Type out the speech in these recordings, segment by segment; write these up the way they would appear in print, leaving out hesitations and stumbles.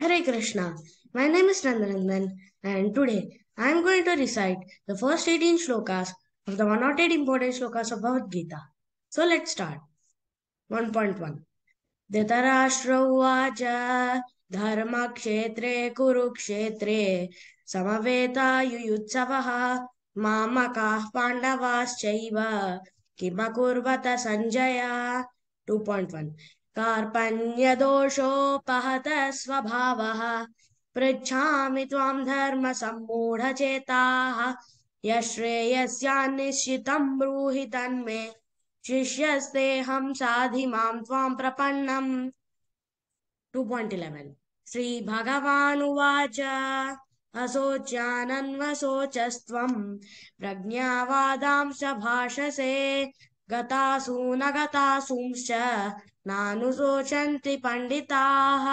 Hare Krishna. My name is Nandanandan, and today I am going to recite the first 18 shlokas of the 108 important shlokas of Bhagavad Gita. So let's start. 1.1 Dhritarashtra उवाच धर्मक्षेत्रे कुरुक्षेत्रे समवेतायुयुत्सवः मामकाः पाण्डवाश्चैव किमकुर्वत सञ्जय 2.1 कार्पण्यदोषोपहतः स्वभावः पृच्छामि त्वां धर्मसम्मूढचेताः यश्रेयस्यान्निश्चितं ब्रूहि तन्मे शिष्यस्तेऽहं साधिमां त्वां प्रपन्नम् 2.11 श्रीभगवानुवाच असोच्यानन्वसोचस्त्वं प्रज्ञावादांश्च भाषसे गतासु न गतासूंश्च नानुशोचन्ति पण्डिताः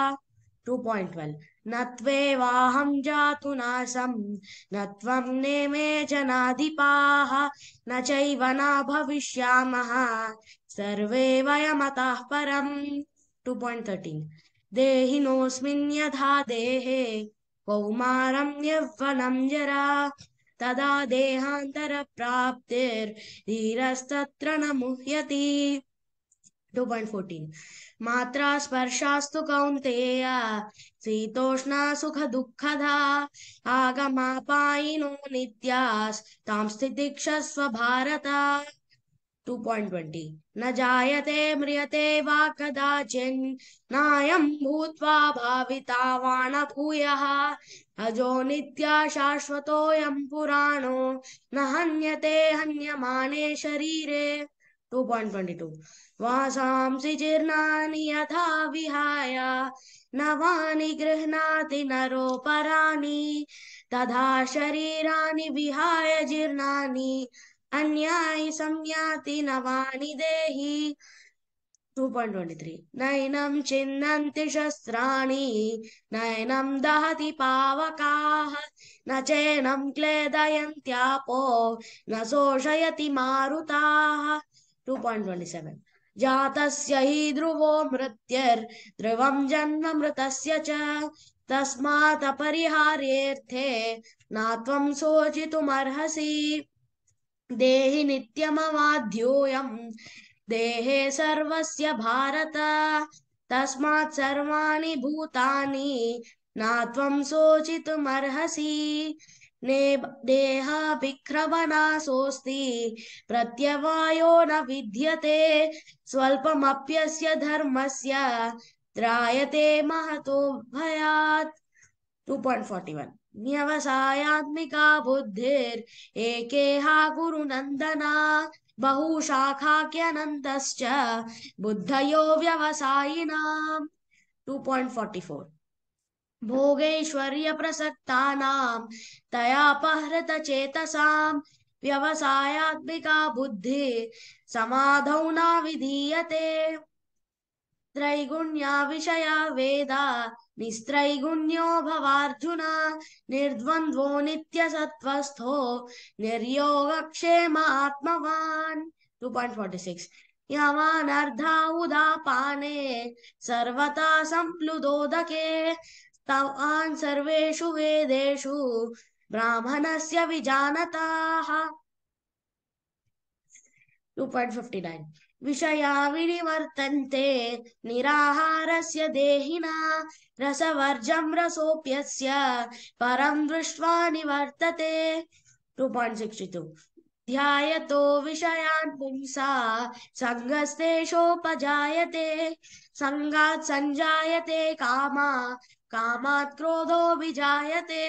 2.12 न त्वेवाहं जातु नासं न त्वं नेमे जनाधिपाः न चैव न भविष्यामः सर्वे वयमतः परम् 2.13 देहिनोऽस्मिन् यथा देहे कौमारं यौवनं जरा तदा देहान्तरप्राप्तिर्धीरस्तत्र न मुह्यति 2.14 मात्रा स्पर्शास्तु कौन्तेय शीतोष्णा सुखदुःखदा आगमापायिनो नित्यास्तां स्थितिक्षस्व भारत 2.20 न जायते म्रियते वा कदाचिन् नायं भूत्वा भाविता वा न भूयः अजो नित्या शाश्वतोऽयं पुराणो न हन्यते हन्यमाने शरीरे 2.22 वासांसि जीर्णानि यथा विहाय नवानि गृह्णाति नरोपराणि तथा शरीराणि विहाय जीर्णानि अन्यायि संयाति नवानि देहि 2.23 नैनं छिन्नन्ति शस्त्राणि नैनं दहति पावकाः न चैनं क्लेदयन्त्यापो न शोषयति मारुताः 2.27 जातस्य हि ध्रुवो मृत्युर्ध्रुवं जन्म मृतस्य च तस्मात् अपरिहार्येऽर्थे न त्वं शोचितुमर्हसि देहि नित्यमवाध्योऽयं देहे सर्वस्य भारत तस्मात् सर्वाणि भूतानि न त्वं शोचितुमर्हसि देहाभिक्रमनाशोऽस्ति प्रत्यवायो न विद्यते स्वल्पमप्यस्य धर्मस्य त्रायते महतो भयात् 2.41 व्यवसायात्मिका बुद्धिरेकेहा गुरुनन्दना बहुशाखाख्यनन्तश्च बुद्धयो व्यवसायिनाम् 2.44 भोगैश्वर्यप्रसक्तानां तयापहृतचेतसां व्यवसायात्मिका बुद्धिः समाधौ न विधीयते त्रैगुण्या विषया वेदा निस्त्रैगुण्यो भवार्जुन निर्द्वन्द्वो नित्यसत्त्वस्थो निर्योगक्षेम आत्मवान् 2.46 यावानर्धा उदापाने सर्वथा सम्प्लुदोदके तावान् सर्वेषु वेदेषु ब्राह्मणस्य विजानताः 2.59 विषया विनिवर्तन्ते निराहारस्य देहिना रसवर्जं रसोऽप्यस्य परं दृष्ट्वा निवर्तते 2.62 ध्यायतो विषयान् पुंसा सङ्गस्तेषोपजायते सङ्गात् सञ्जायते कामा कामात् क्रोधो विजायते